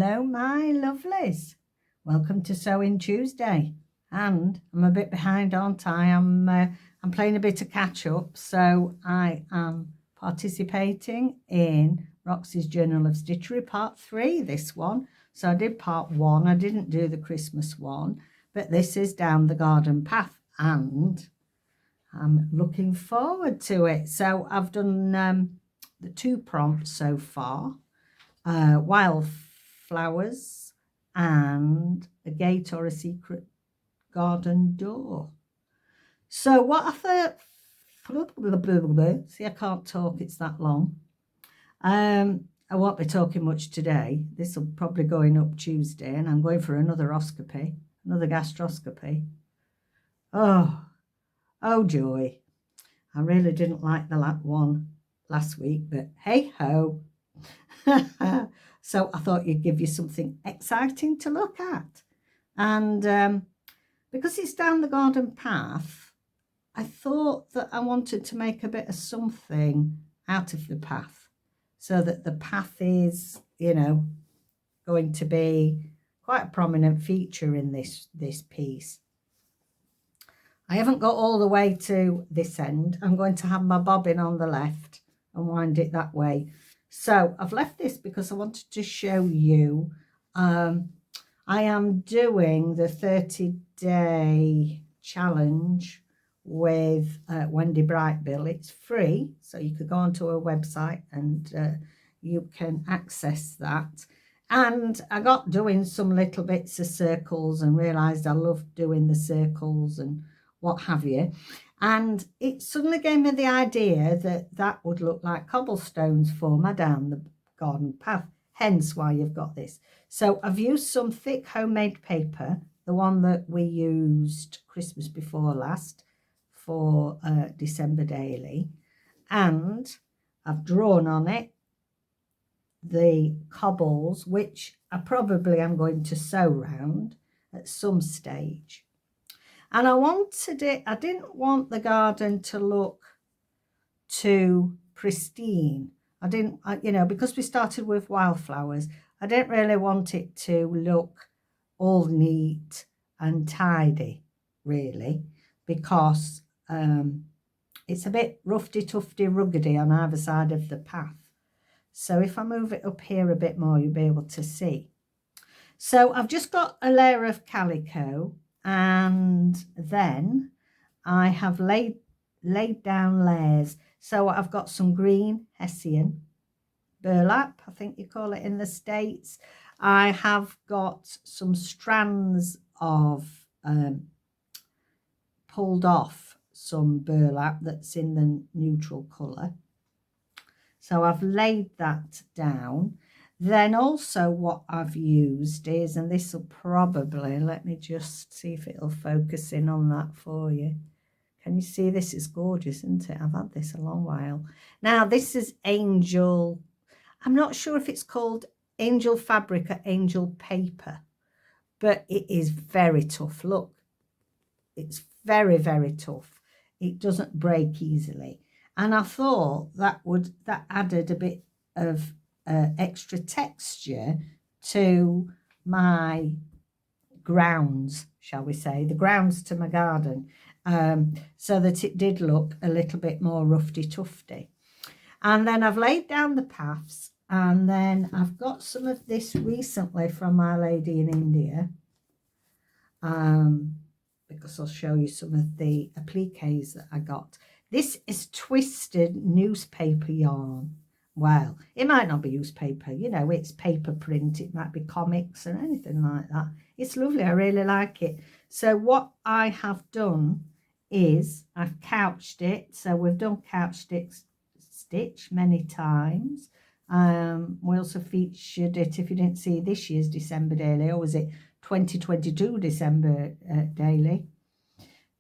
Hello, my lovelies. Welcome to Sewing Tuesday. And I'm a bit behind, aren't I? I'm playing a bit of catch up, so I am participating in Roxy's Journal of Stitchery Part 3, this one. So I did Part 1. I didn't do the Christmas one, but this is Down the Garden Path, and I'm looking forward to it. So I've done the 2 prompts so far. Wildflowers and a gate or a secret garden door. So what I thought, see, I can't talk, it's that long. I won't be talking much today. This will probably going up Tuesday, and I'm going for another gastroscopy. Oh joy. I really didn't like the one last week, but hey ho. So I thought you'd give you something exciting to look at. And because it's down the garden path, I thought that I wanted to make a bit of something out of the path, so that the path is, you know, going to be quite a prominent feature in this piece. I haven't got all the way to this end. I'm going to have my bobbin on the left and wind it that way. So I've left this because I wanted to show you, I am doing the 30-day challenge with Wendy Brightbill. It's free, so you could go onto her website and you can access that. And I got doing some little bits of circles and realised I loved doing the circles and what have you. And it suddenly gave me the idea that that would look like cobblestones for me down the garden path, hence why you've got this. So I've used some thick homemade paper, the one that we used Christmas before last for December daily, and I've drawn on it the cobbles, which I probably am going to sew round at some stage. And I wanted it, I didn't want the garden to look too pristine. I didn't, you know, because we started with wildflowers, I didn't really want it to look all neat and tidy, really, because it's a bit roughy-tufty, ruggedy on either side of the path. So if I move it up here a bit more, you'll be able to see. So I've just got a layer of calico, and then I have laid down layers. So I've got some green Hessian burlap, I think you call it in the States. I have got some strands of pulled off some burlap that's in the neutral colour. So I've laid that down. Then also what I've used is, and this will probably, let me just see if it'll focus in on that for you. Can you see this is gorgeous, isn't it? I've had this a long while. Now this is Angel, I'm not sure if it's called Angel Fabric or Angel Paper, but it is very tough. Look, it's very, very tough. It doesn't break easily. And I thought that added a bit of extra texture to my grounds, shall we say, the grounds to my garden, so that it did look a little bit more roughy-tufty. And then I've laid down the paths, and then I've got some of this recently from my lady in India, because I'll show you some of the appliques that I got. This is twisted newspaper yarn. Well, it might not be newspaper, you know, it's paper print, it might be comics or anything like that. It's lovely, I really like it. So what I have done is I've couched it. So we've done couch stitch many times. We also featured it, if you didn't see this year's December daily, or was it 2022 December daily?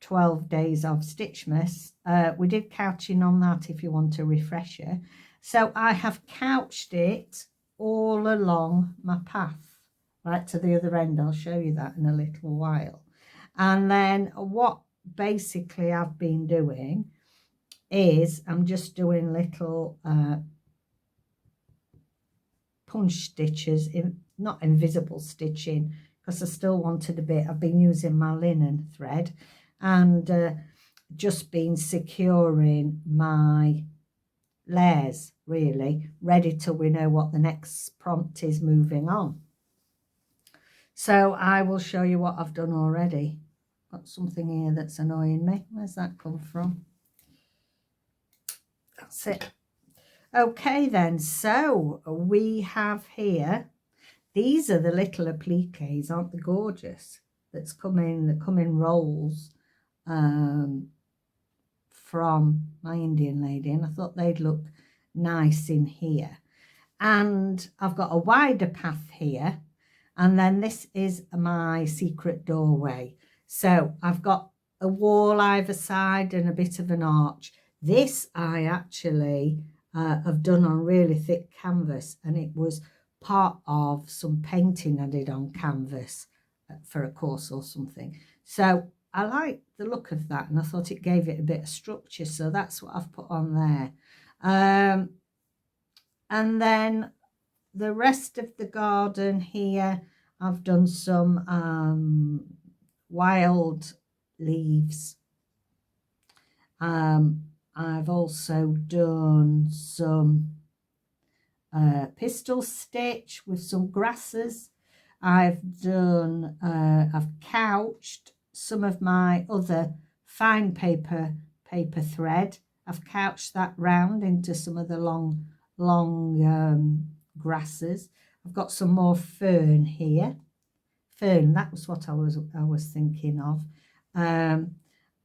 12 days of Stitchmas. We did couching on that if you want a refresher. So I have couched it all along my path, right to the other end. I'll show you that in a little while. And then what basically I've been doing is I'm just doing little punch stitches, not invisible stitching, because I still wanted a bit. I've been using my linen thread and just been securing my layers, really, ready till we know what the next prompt is moving on. So I will show you what I've done already. Got something here that's annoying me. Where's that come from? That's it. Okay then, so we have here, these are the little appliques, aren't they gorgeous? That come in rolls from my Indian lady, and I thought they'd look nice in here. And I've got a wider path here, and then this is my secret doorway. So I've got a wall either side and a bit of an arch. This I actually have done on really thick canvas, and it was part of some painting I did on canvas for a course or something. So I like the look of that, and I thought it gave it a bit of structure, so that's what I've put on there. And then the rest of the garden here, I've done some wild leaves. I've also done some pistol stitch with some grasses. I've couched some of my other fine paper thread. I've couched that round into some of the long grasses. I've got some more fern here. Fern, that was what I was thinking of.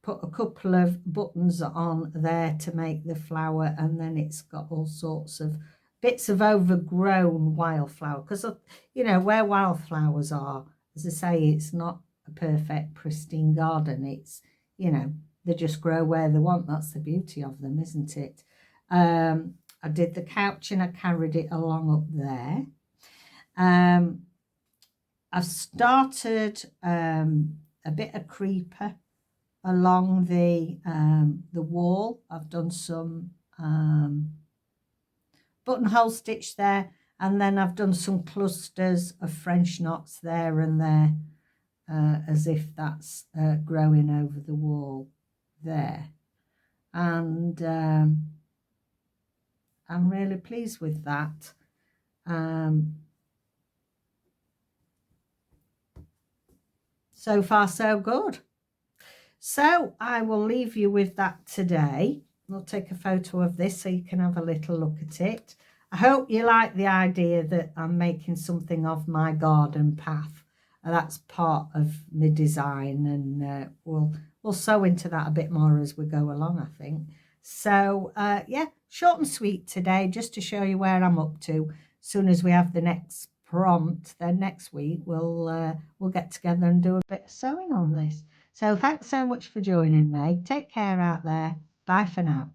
Put a couple of buttons on there to make the flower, and then it's got all sorts of bits of overgrown wildflower, because you know where wildflowers are, as I say, it's not a perfect pristine garden. It's, you know, they just grow where they want. That's the beauty of them, isn't it? I did the couch and I carried it along up there. I've started a bit of creeper along the wall. I've done some buttonhole stitch there, and then I've done some clusters of French knots there and there, as if that's growing over the wall there. And I'm really pleased with that. So far so good. So I will leave you with that today. I'll take a photo of this so you can have a little look at it. I hope you like the idea that I'm making something of my garden path. That's part of my design, and we'll sew into that a bit more as we go along, I think. So yeah, short and sweet today, just to show you where I'm up to. As soon as we have the next prompt, then next week we'll get together and do a bit of sewing on this. So thanks so much for joining me. Take care out there. Bye for now.